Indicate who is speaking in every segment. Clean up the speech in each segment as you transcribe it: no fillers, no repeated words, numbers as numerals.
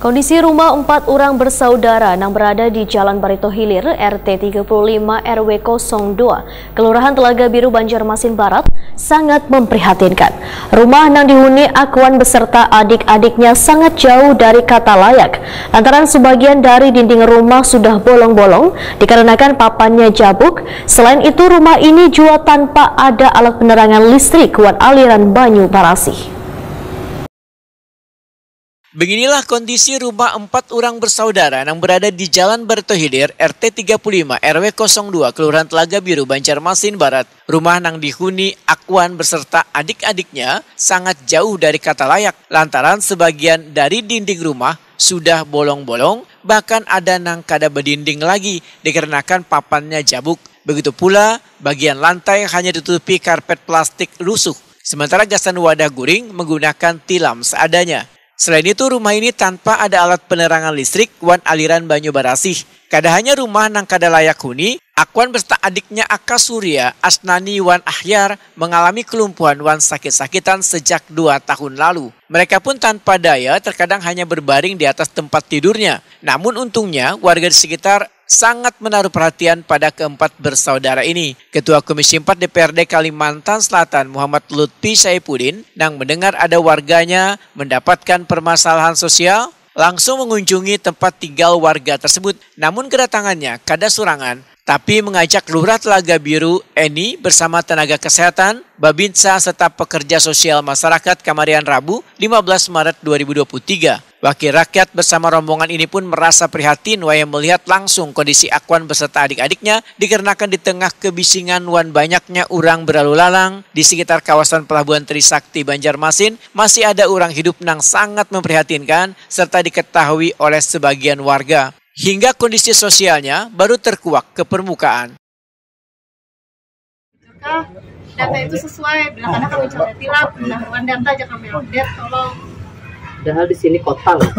Speaker 1: Kondisi rumah 4 orang bersaudara yang berada di Jalan Barito Hilir, RT 35 RW 02, Kelurahan Telaga Biru, Banjarmasin Barat, sangat memprihatinkan. Rumah yang dihuni Akuan beserta adik-adiknya sangat jauh dari kata layak, lantaran sebagian dari dinding rumah sudah bolong-bolong dikarenakan papannya jabuk. Selain itu, rumah ini juga tanpa ada alat penerangan listrik kuat aliran banyu barasi.
Speaker 2: Beginilah kondisi rumah 4 orang bersaudara yang berada di Jalan Barito Hilir, RT 35 RW 02, Kelurahan Telaga Biru, Banjarmasin Barat. Rumah yang dihuni Akuan beserta adik-adiknya sangat jauh dari kata layak, lantaran sebagian dari dinding rumah sudah bolong-bolong, bahkan ada nang kada berdinding lagi dikarenakan papannya jabuk. Begitu pula bagian lantai hanya ditutupi karpet plastik lusuh, sementara gasan wadah guring menggunakan tilam seadanya. Selain itu, rumah ini tanpa ada alat penerangan listrik wan aliran banyu barasih. Kada hanya rumah nang kada layak huni, Akuan beserta adiknya Aka Surya, Asnani wan Ahyar mengalami kelumpuhan wan sakit-sakitan sejak 2 tahun lalu. Mereka pun tanpa daya terkadang hanya berbaring di atas tempat tidurnya. Namun untungnya warga di sekitar sangat menaruh perhatian pada keempat bersaudara ini. Ketua Komisi 4 DPRD Kalimantan Selatan Muhammad Lutfi Saifuddin yang mendengar ada warganya mendapatkan permasalahan sosial, langsung mengunjungi tempat tinggal warga tersebut. Namun kedatangannya kada surangan, tapi mengajak Lurah Telaga Biru Eni bersama tenaga kesehatan, Babinsa serta pekerja sosial masyarakat Kamarian Rabu 15 Maret 2023. Wakil rakyat bersama rombongan ini pun merasa prihatin waya melihat langsung kondisi Akuan beserta adik-adiknya dikarenakan di tengah kebisingan wan banyaknya orang berlalu lalang di sekitar kawasan Pelabuhan Trisakti Banjarmasin masih ada orang hidup yang sangat memprihatinkan serta diketahui oleh sebagian warga. Hingga kondisi sosialnya baru terkuak ke permukaan.
Speaker 3: Data itu sesuai, bila kadang kami coba tilang, pendahuan data aja kami update, tolong.
Speaker 4: Padahal di sini kota loh,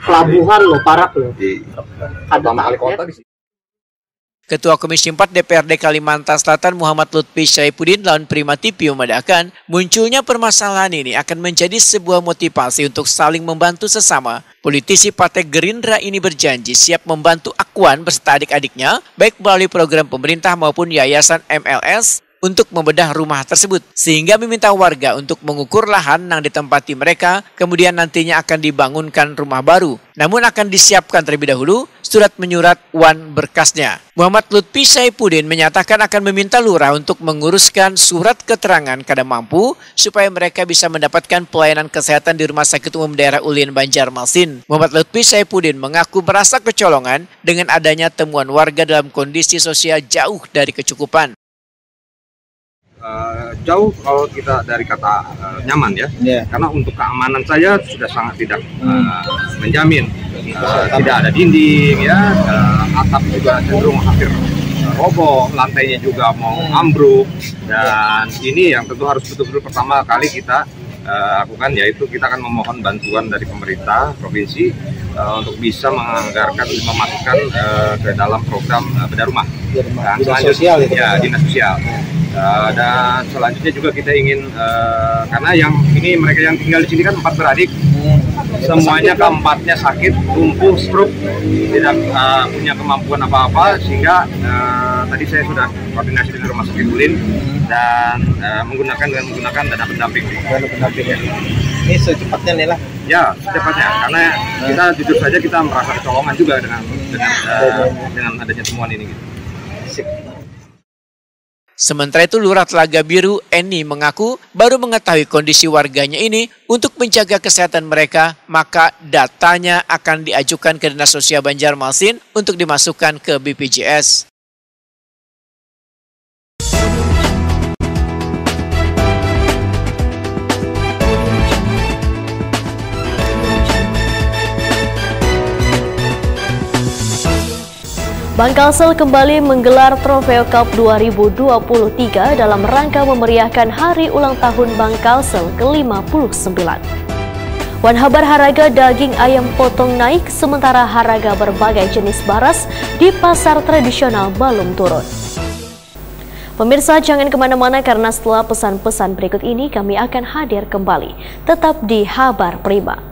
Speaker 4: pelabuhan loh, parak loh. Ada kali kota di sini.
Speaker 2: Ketua Komisi 4 DPRD Kalimantan Selatan Muhammad Lutfi Saifuddin lawan Prima TV memadakan munculnya permasalahan ini akan menjadi sebuah motivasi untuk saling membantu sesama. Politisi Partai Gerindra ini berjanji siap membantu Akuan beserta adik-adiknya baik melalui program pemerintah maupun yayasan MLS untuk membedah rumah tersebut, sehingga meminta warga untuk mengukur lahan yang ditempati mereka, kemudian nantinya akan dibangunkan rumah baru. Namun akan disiapkan terlebih dahulu surat menyurat wan berkasnya. Muhammad Lutfi Saifuddin menyatakan akan meminta lurah untuk menguruskan surat keterangan kada mampu supaya mereka bisa mendapatkan pelayanan kesehatan di Rumah Sakit Umum Daerah Ulin Banjarmasin. Muhammad Lutfi Saifuddin mengaku merasa kecolongan dengan adanya temuan warga dalam kondisi sosial jauh dari kecukupan.
Speaker 5: Jauh kalau kita dari kata nyaman ya, karena untuk keamanan saya sudah sangat tidak menjamin. Tidak ada dinding ya, atap juga cenderung hampir roboh, lantainya juga mau ambruk, dan ini yang tentu harus betul-betul pertama kali kita lakukan, yaitu kita akan memohon bantuan dari pemerintah provinsi untuk bisa menganggarkan, memasukkan ke dalam program bedah rumah. Dan selanjutnya ya dinas sosial. Dan selanjutnya juga kita ingin karena yang ini mereka yang tinggal di sini kan 4 beradik, semuanya keempatnya sakit, lumpuh, stroke, tidak punya kemampuan apa-apa, sehingga tadi saya sudah koordinasi dengan Rumah Sakit Ulin dan menggunakan dana pendamping. Ya.
Speaker 4: Ini secepatnya nih lah.
Speaker 5: Ya, secepatnya, karena kita jujur saja kita merasa kecolongan juga dengan adanya temuan ini. Gitu.
Speaker 2: Sementara itu Lurah Telaga Biru Eni mengaku baru mengetahui kondisi warganya ini. Untuk menjaga kesehatan mereka, maka datanya akan diajukan ke Dinas Sosial Banjarmasin untuk dimasukkan ke BPJS.
Speaker 1: Bangkalsel kembali menggelar Trofeo Cup 2023 dalam rangka memeriahkan hari ulang tahun Bangkalsel ke-59. Wan habar harga daging ayam potong naik, sementara harga berbagai jenis baras di pasar tradisional belum turun. Pemirsa, jangan kemana-mana karena setelah pesan-pesan berikut ini kami akan hadir kembali. Tetap di Habar Prima.